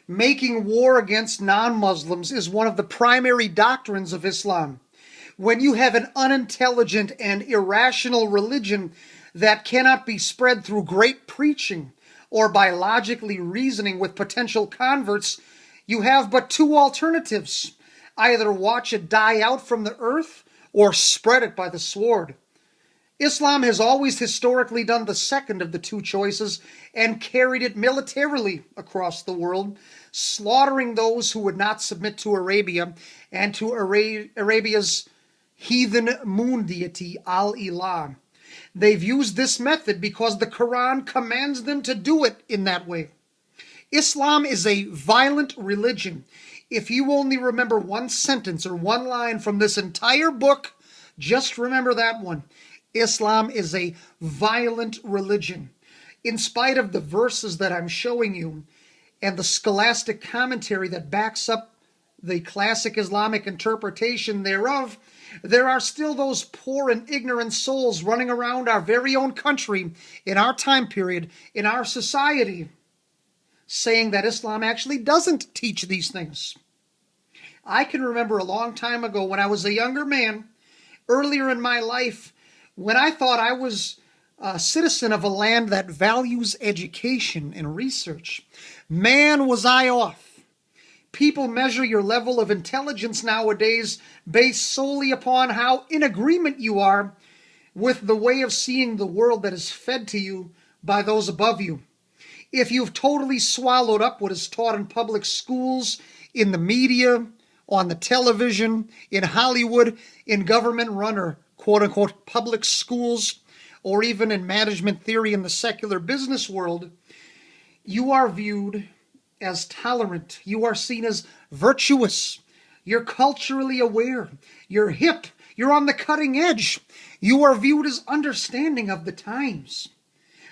Making war against non-Muslims is one of the primary doctrines of Islam. When you have an unintelligent and irrational religion that cannot be spread through great preaching or by logically reasoning with potential converts, you have but two alternatives: either watch it die out from the earth or spread it by the sword. Islam has always historically done the second of the two choices and carried it militarily across the world, slaughtering those who would not submit to Arabia and to Arabia's heathen moon deity, Al-Ilah. They've used this method because the Qur'an commands them to do it in that way. Islam is a violent religion. If you only remember one sentence or one line from this entire book, just remember that one. Islam is a violent religion. In spite of the verses that I'm showing you and the scholastic commentary that backs up the classic Islamic interpretation thereof, there are still those poor and ignorant souls running around our very own country, in our time period, in our society, saying that Islam actually doesn't teach these things. I can remember a long time ago when I was a younger man, earlier in my life, when I thought I was a citizen of a land that values education and research. Man, was I off. People measure your level of intelligence nowadays based solely upon how in agreement you are with the way of seeing the world that is fed to you by those above you. If you've totally swallowed up what is taught in public schools, in the media, on the television, in Hollywood, in government-run or quote-unquote public schools, or even in management theory in the secular business world, you are viewed as tolerant. You are seen as virtuous. You're culturally aware. You're hip. You're on the cutting edge. You are viewed as understanding of the times.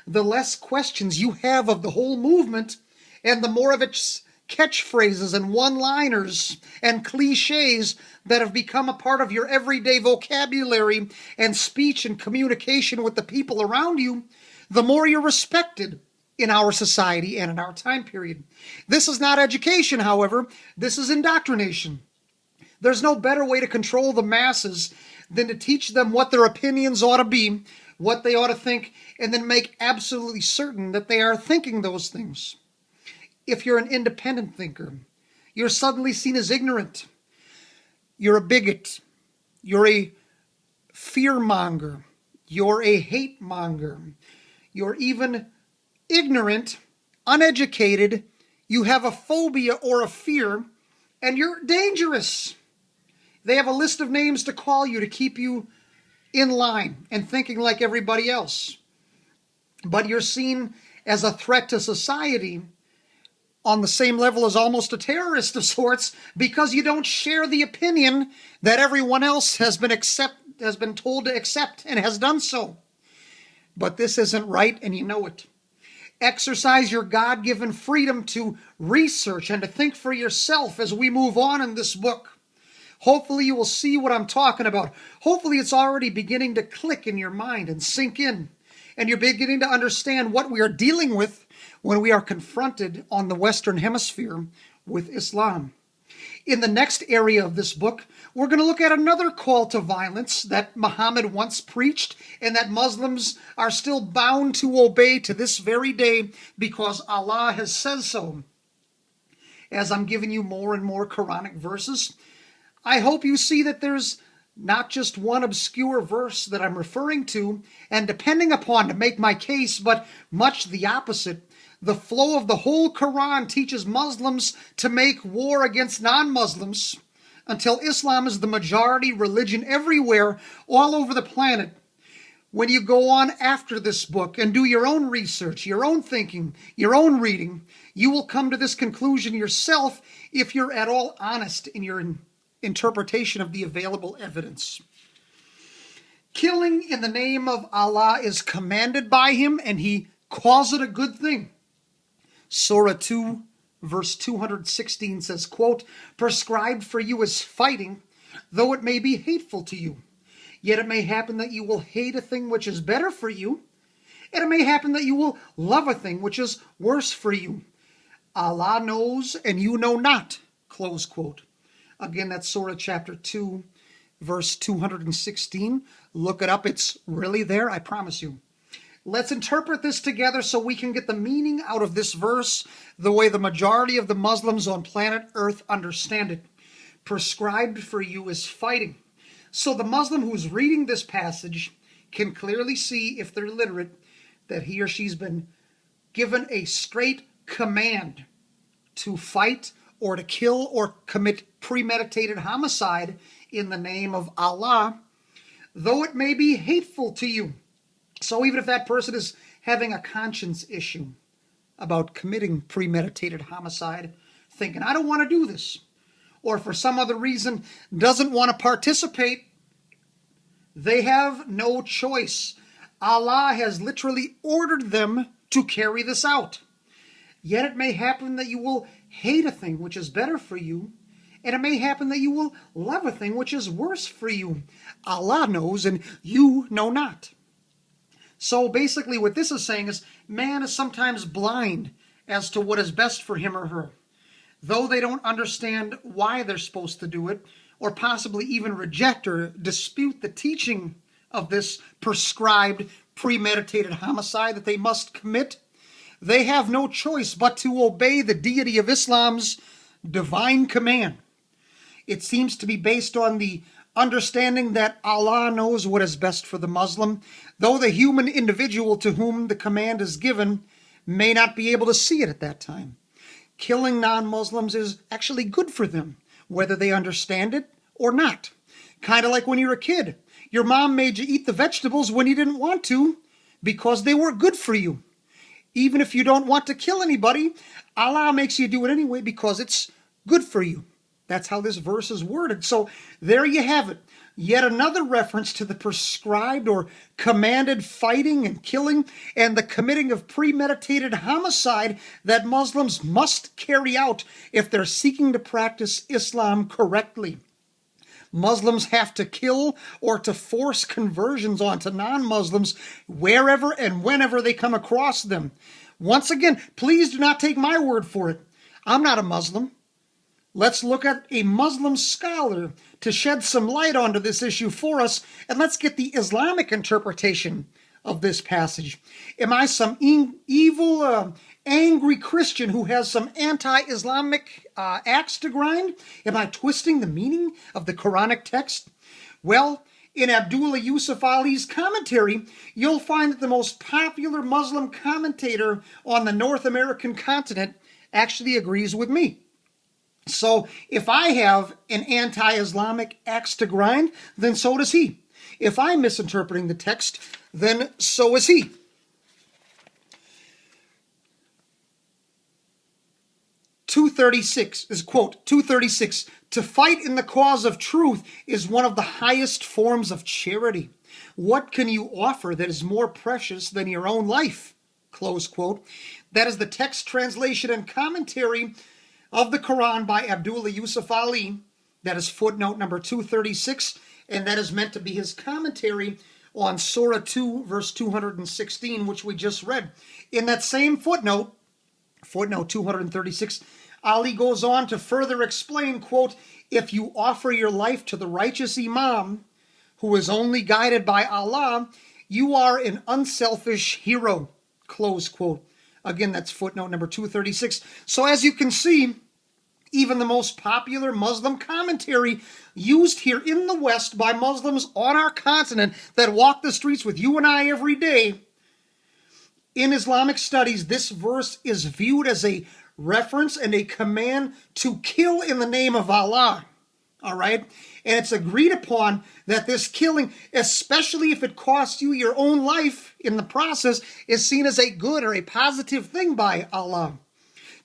The less questions you have of the whole movement, and the more of its catchphrases and one-liners and cliches that have become a part of your everyday vocabulary and speech and communication with the people around you, the more you're respected in our society and in our time period. This is not education, however. This is indoctrination. There's no better way to control the masses than to teach them what their opinions ought to be, what they ought to think, and then make absolutely certain that they are thinking those things. If you're an independent thinker, you're suddenly seen as ignorant. You're a bigot. You're a fearmonger. You're a hate monger. You're even ignorant, uneducated. You have a phobia or a fear, and you're dangerous. They have a list of names to call you to keep you in line and thinking like everybody else. But you're seen as a threat to society on the same level as almost a terrorist of sorts, because you don't share the opinion that everyone else has been told to accept and has done so. But this isn't right, and you know it. Exercise your God-given freedom to research and to think for yourself as we move on in this book. Hopefully you will see what I'm talking about. Hopefully it's already beginning to click in your mind and sink in, and you're beginning to understand what we are dealing with when we are confronted on the Western Hemisphere with Islam. In the next area of this book, we're going to look at another call to violence that Muhammad once preached and that Muslims are still bound to obey to this very day because Allah has said so. As I'm giving you more and more Quranic verses, I hope you see that there's not just one obscure verse that I'm referring to and depending upon to make my case, but much the opposite. The flow of the whole Quran teaches Muslims to make war against non-Muslims until Islam is the majority religion everywhere, all over the planet. When you go on after this book and do your own research, your own thinking, your own reading, you will come to this conclusion yourself if you're at all honest in your interpretation of the available evidence. Killing in the name of Allah is commanded by him, and he calls it a good thing. Surah 2, verse 216 says, quote, "Prescribed for you is fighting, though it may be hateful to you. Yet it may happen that you will hate a thing which is better for you, and it may happen that you will love a thing which is worse for you. Allah knows and you know not, close quote. Again, that's Surah chapter 2, verse 216. Look it up. It's really there, I promise you. Let's interpret this together so we can get the meaning out of this verse the way the majority of the Muslims on planet Earth understand it. Prescribed for you is fighting. So the Muslim who's reading this passage can clearly see, if they're literate, that he or she's been given a straight command to fight or to kill or commit premeditated homicide in the name of Allah, though it may be hateful to you. So even if that person is having a conscience issue about committing premeditated homicide, thinking, I don't want to do this, or for some other reason doesn't want to participate, they have no choice. Allah has literally ordered them to carry this out. Yet it may happen that you will hate a thing which is better for you, and it may happen that you will love a thing which is worse for you. Allah knows and you know not. So basically what this is saying is man is sometimes blind as to what is best for him or her. Though they don't understand why they're supposed to do it, or possibly even reject or dispute the teaching of this prescribed premeditated homicide that they must commit, they have no choice but to obey the deity of Islam's divine command. It seems to be based on the understanding that Allah knows what is best for the Muslim, though the human individual to whom the command is given may not be able to see it at that time. Killing non-Muslims is actually good for them, whether they understand it or not. Kind of like when you're a kid. Your mom made you eat the vegetables when you didn't want to because they were good for you. Even if you don't want to kill anybody, Allah makes you do it anyway because it's good for you. That's how this verse is worded. So there you have it. Yet another reference to the prescribed or commanded fighting and killing and the committing of premeditated homicide that Muslims must carry out if they're seeking to practice Islam correctly. Muslims have to kill or to force conversions onto non-Muslims wherever and whenever they come across them. Once again, please do not take my word for it. I'm not a Muslim. Let's look at a Muslim scholar to shed some light onto this issue for us, and let's get the Islamic interpretation of this passage. Am I some evil, angry Christian who has some anti-Islamic axe to grind? Am I twisting the meaning of the Quranic text? Well, in Abdullah Yusuf Ali's commentary, you'll find that the most popular Muslim commentator on the North American continent actually agrees with me. So if I have an anti-Islamic axe to grind, then so does he. If I'm misinterpreting the text, then so is he. .236 is, quote, .236, to fight in the cause of truth is one of the highest forms of charity. What can you offer that is more precious than your own life? Close quote. That is the text translation and commentary of the Qur'an by Abdullah Yusuf Ali. That is footnote number 236, and that is meant to be his commentary on Surah 2, verse 216, which we just read. In that same footnote, footnote 236, Ali goes on to further explain, quote, if you offer your life to the righteous Imam, who is only guided by Allah, you are an unselfish hero, close quote. Again, that's footnote number 236. So as you can see, even the most popular Muslim commentary used here in the West by Muslims on our continent that walk the streets with you and I every day, in Islamic studies, this verse is viewed as a reference and a command to kill in the name of Allah. All right? And it's agreed upon that this killing, especially if it costs you your own life in the process, is seen as a good or a positive thing by Allah.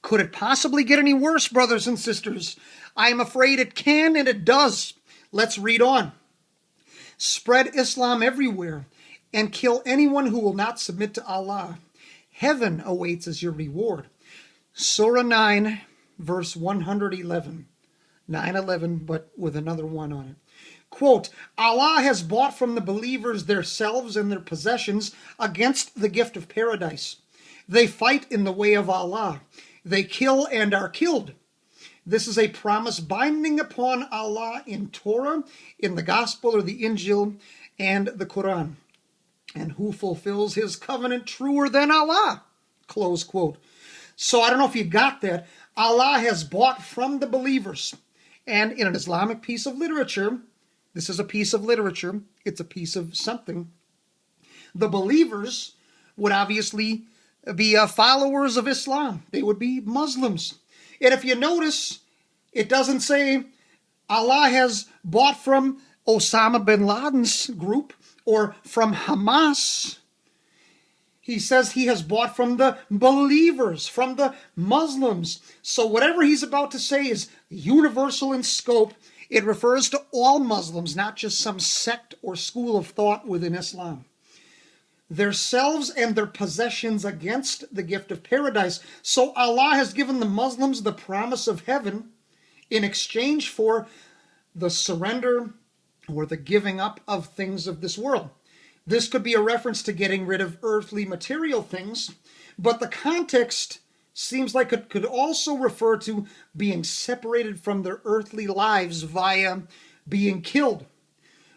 Could it possibly get any worse, brothers and sisters? I am afraid it can, and it does. Let's read on. Spread Islam everywhere and kill anyone who will not submit to Allah. Heaven awaits as your reward. Surah 9, verse 111. 9:11, but with another one on it. Quote, Allah has bought from the believers their selves and their possessions against the gift of paradise. They fight in the way of Allah. They kill and are killed. This is a promise binding upon Allah in Torah, in the Gospel or the Injil, and the Qur'an. And who fulfills his covenant truer than Allah? Close quote. So I don't know if you got that. Allah has bought from the believers. And in an Islamic piece of literature, this is a piece of literature, it's a piece of something. The believers would obviously be followers of Islam. They would be Muslims. And if you notice, it doesn't say Allah has bought from Osama bin Laden's group or from Hamas. He says he has bought from the believers, from the Muslims. So whatever he's about to say is universal in scope. It refers to all Muslims, not just some sect or school of thought within Islam. Their selves and their possessions against the gift of paradise. So Allah has given the Muslims the promise of heaven in exchange for the surrender or the giving up of things of this world. This could be a reference to getting rid of earthly material things, but the context seems like it could also refer to being separated from their earthly lives via being killed.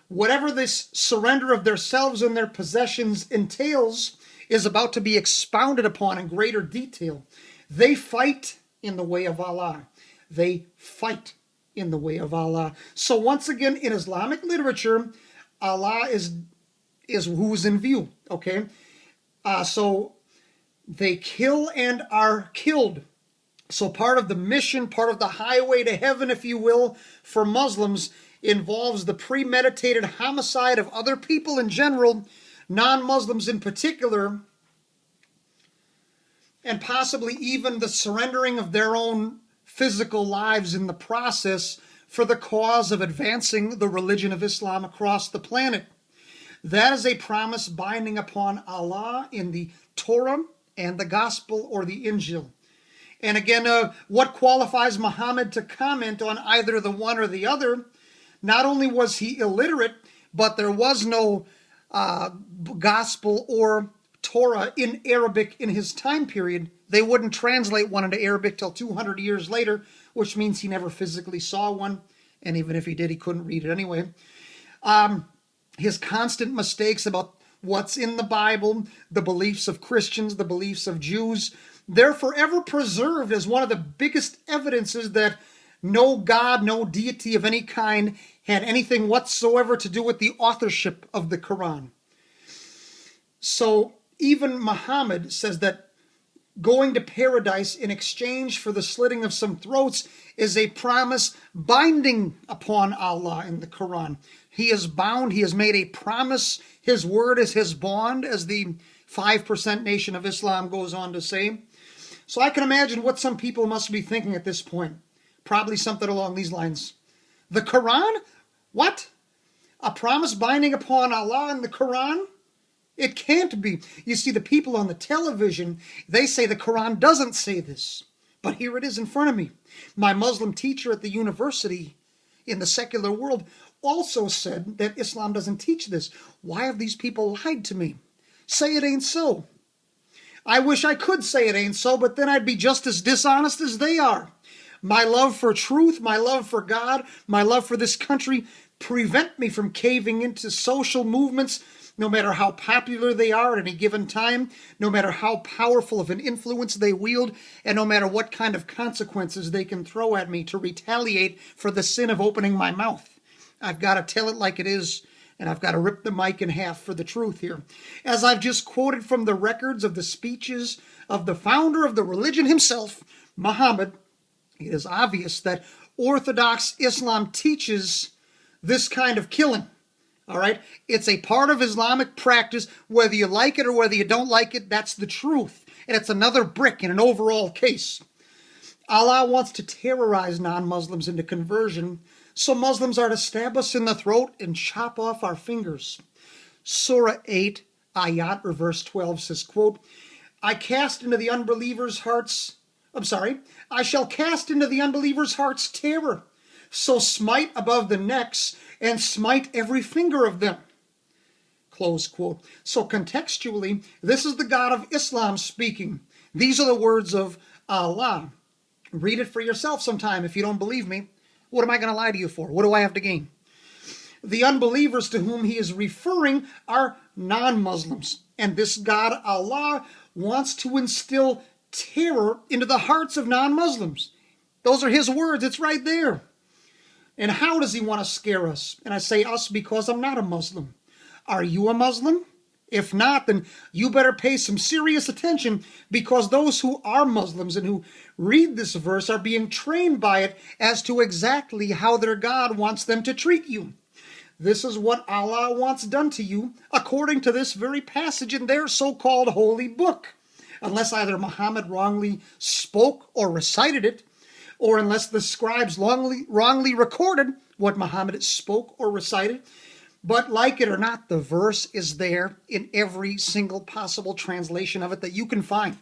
Whatever this surrender of themselves and their possessions entails is about to be expounded upon in greater detail. They fight in the way of Allah. They fight in the way of Allah. So once again, in Islamic literature, Allah is who's in view, okay? So they kill and are killed. So part of the mission, part of the highway to heaven, if you will, for Muslims involves the premeditated homicide of other people in general, non-Muslims in particular, and possibly even the surrendering of their own physical lives in the process for the cause of advancing the religion of Islam across the planet. That is a promise binding upon Allah in the Torah and the Gospel or the Injil. And again, what qualifies Muhammad to comment on either the one or the other? Not only was he illiterate, but there was no Gospel or Torah in Arabic in his time period. They wouldn't translate one into Arabic till 200 years later, which means he never physically saw one. And even if he did, he couldn't read it anyway. His constant mistakes about what's in the Bible, the beliefs of Christians, the beliefs of Jews, they're forever preserved as one of the biggest evidences that no God, no deity of any kind had anything whatsoever to do with the authorship of the Qur'an. So even Muhammad says that going to paradise in exchange for the slitting of some throats is a promise binding upon Allah in the Qur'an. He is bound, he has made a promise, his word is his bond, as the 5% Nation of Islam goes on to say. So I can imagine what some people must be thinking at this point. Probably something along these lines. The Qur'an? What? A promise binding upon Allah in the Qur'an? It can't be. You see, the people on the television, they say the Qur'an doesn't say this. But here it is in front of me. My Muslim teacher at the university in the secular world also said that Islam doesn't teach this. Why have these people lied to me? Say it ain't so. I wish I could say it ain't so, but then I'd be just as dishonest as they are. My love for truth, my love for God, my love for this country prevent me from caving into social movements, no matter how popular they are at any given time, no matter how powerful of an influence they wield, and no matter what kind of consequences they can throw at me to retaliate for the sin of opening my mouth. I've got to tell it like it is, and I've got to rip the mic in half for the truth here. As I've just quoted from the records of the speeches of the founder of the religion himself, Muhammad, it is obvious that Orthodox Islam teaches this kind of killing. All right? It's a part of Islamic practice. Whether you like it or whether you don't like it, that's the truth. And it's another brick in an overall case. Allah wants to terrorize non-Muslims into conversion, so Muslims are to stab us in the throat and chop off our fingers. Surah 8, ayat, or verse 12 says, quote, I shall cast into the unbelievers' hearts terror. So smite above the necks and smite every finger of them. Close quote. So contextually, this is the God of Islam speaking. These are the words of Allah. Read it for yourself sometime if you don't believe me. What am I going to lie to you for? What do I have to gain? The unbelievers to whom he is referring are non-Muslims. And this God, Allah, wants to instill terror into the hearts of non-Muslims. Those are his words. It's right there. And how does he want to scare us? And I say us because I'm not a Muslim. Are you a Muslim? If not, then you better pay some serious attention, because those who are Muslims and who read this verse are being trained by it as to exactly how their God wants them to treat you. This is what Allah wants done to you according to this very passage in their so-called holy book. Unless either Muhammad wrongly spoke or recited it, or unless the scribes wrongly recorded what Muhammad spoke or recited. But like it or not, the verse is there in every single possible translation of it that you can find.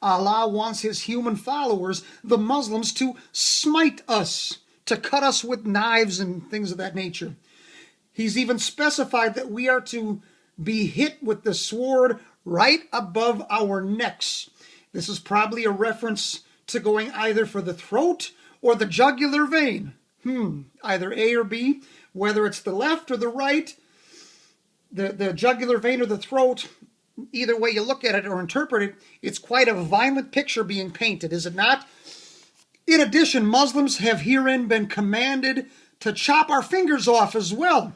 Allah wants his human followers, the Muslims, to smite us, to cut us with knives and things of that nature. He's even specified that we are to be hit with the sword right above our necks. This is probably a reference to going either for the throat or the jugular vein. Either A or B, whether it's the left or the right, the jugular vein or the throat, either way you look at it or interpret it, it's quite a violent picture being painted, is it not? In addition, Muslims have herein been commanded to chop our fingers off as well.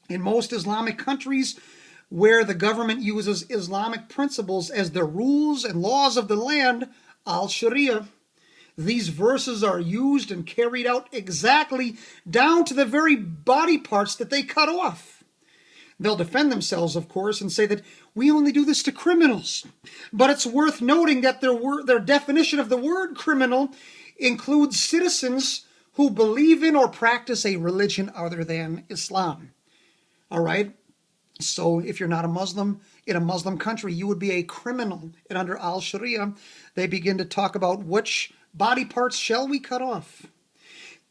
In most Islamic countries, where the government uses Islamic principles as the rules and laws of the land, al-Sharia, these verses are used and carried out exactly down to the very body parts that they cut off. They'll defend themselves, of course, and say that we only do this to criminals. But it's worth noting that their definition of the word criminal includes citizens who believe in or practice a religion other than Islam. All right? So if you're not a Muslim in a Muslim country, you would be a criminal. And under al-Sharia, they begin to talk about which body parts shall we cut off.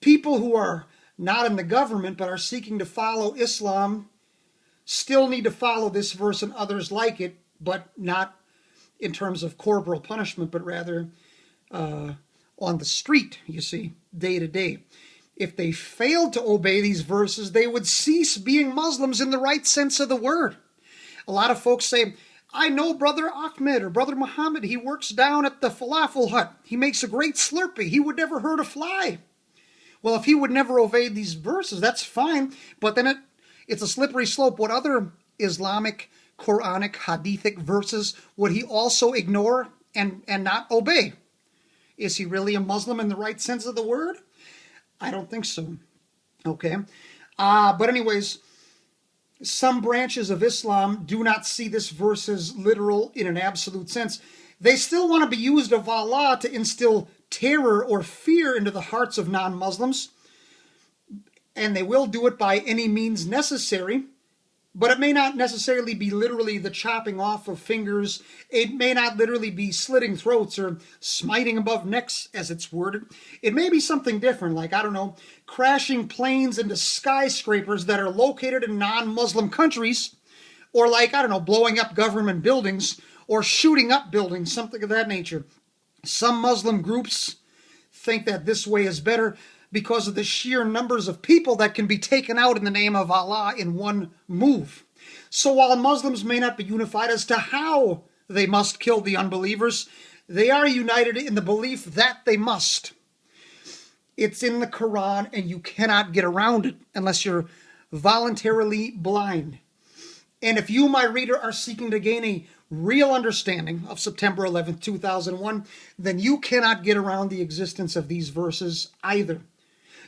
People who are not in the government but are seeking to follow Islam still need to follow this verse and others like it, but not in terms of corporal punishment, but rather on the street, you see, day to day. If they failed to obey these verses, they would cease being Muslims in the right sense of the word. A lot of folks say, I know Brother Ahmed or Brother Muhammad. He works down at the falafel hut. He makes a great Slurpee. He would never hurt a fly. Well, if he would never obey these verses, that's fine. But then it's a slippery slope. What other Islamic, Quranic, Hadithic verses would he also ignore and not obey? Is he really a Muslim in the right sense of the word? I don't think so. Okay. But anyways, some branches of Islam do not see this verse as literal in an absolute sense. They still want to be used of Allah to instill terror or fear into the hearts of non-Muslims. And they will do it by any means necessary. But it may not necessarily be literally the chopping off of fingers. It may not literally be slitting throats or smiting above necks, as it's worded. It may be something different, like, I don't know, crashing planes into skyscrapers that are located in non-Muslim countries, or like, I don't know, blowing up government buildings or shooting up buildings, something of that nature. Some Muslim groups think that this way is better because of the sheer numbers of people that can be taken out in the name of Allah in one move. So while Muslims may not be unified as to how they must kill the unbelievers, they are united in the belief that they must. It's in the Qur'an, and you cannot get around it unless you're voluntarily blind. And if you, my reader, are seeking to gain a real understanding of September 11th, 2001, then you cannot get around the existence of these verses either.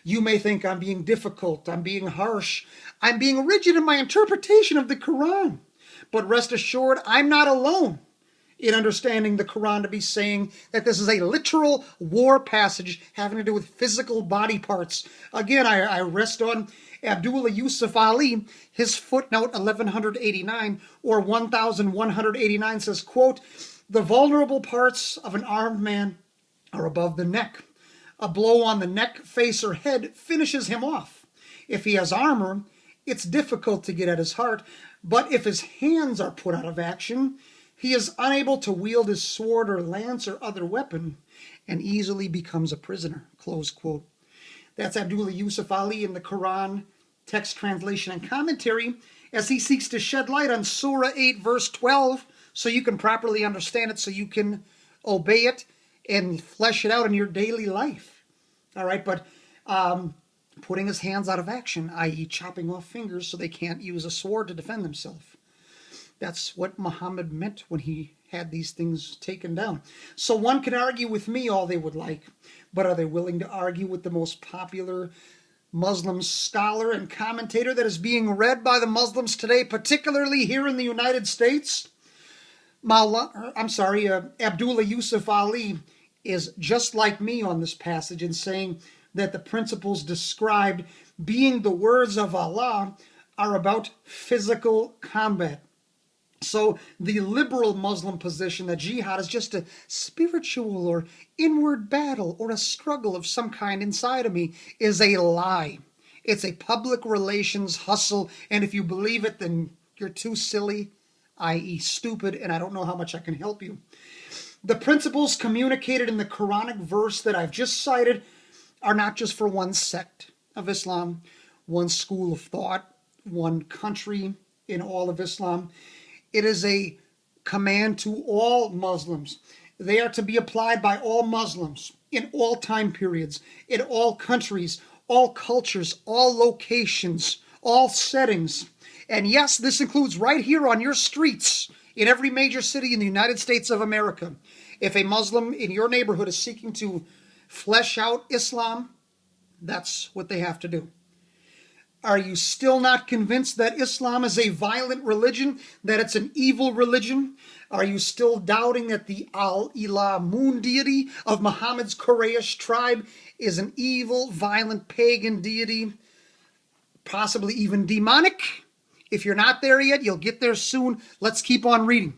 You may think I'm being difficult, I'm being harsh, I'm being rigid in my interpretation of the Quran. But rest assured, I'm not alone in understanding the Quran to be saying that this is a literal war passage having to do with physical body parts. Again, I rest on Abdullah Yusuf Ali. His footnote 1189 or 1189 says, quote, "The vulnerable parts of an armed man are above the neck. A blow on the neck, face, or head finishes him off. If he has armor, it's difficult to get at his heart, but if his hands are put out of action, He is unable to wield his sword or lance or other weapon and easily becomes a prisoner, close quote. That's Abdullah Yusuf Ali in the Qur'an text translation and commentary as he seeks to shed light on Surah 8 verse 12 so you can properly understand it, so you can obey it and flesh it out in your daily life. All right, but putting his hands out of action, i.e. chopping off fingers so they can't use a sword to defend themselves. That's what Muhammad meant when he had these things taken down. So one can argue with me all they would like, but are they willing to argue with the most popular Muslim scholar and commentator that is being read by the Muslims today, particularly here in the United States? Abdullah Yusuf Ali is just like me on this passage in saying that the principles described being the words of Allah are about physical combat. So the liberal Muslim position that jihad is just a spiritual or inward battle or a struggle of some kind inside of me is a lie. It's a public relations hustle, and if you believe it, then you're too silly, i.e. stupid, and I don't know how much I can help you. The principles communicated in the Quranic verse that I've just cited are not just for one sect of Islam, one school of thought, one country in all of Islam. It is a command to all Muslims. They are to be applied by all Muslims in all time periods, in all countries, all cultures, all locations, all settings. And yes, this includes right here on your streets in every major city in the United States of America. If a Muslim in your neighborhood is seeking to flesh out Islam, that's what they have to do. Are you still not convinced that Islam is a violent religion, that it's an evil religion? Are you still doubting that the Al-Ilah moon deity of Muhammad's Quraysh tribe is an evil, violent pagan deity, possibly even demonic? If you're not there yet, you'll get there soon. Let's keep on reading.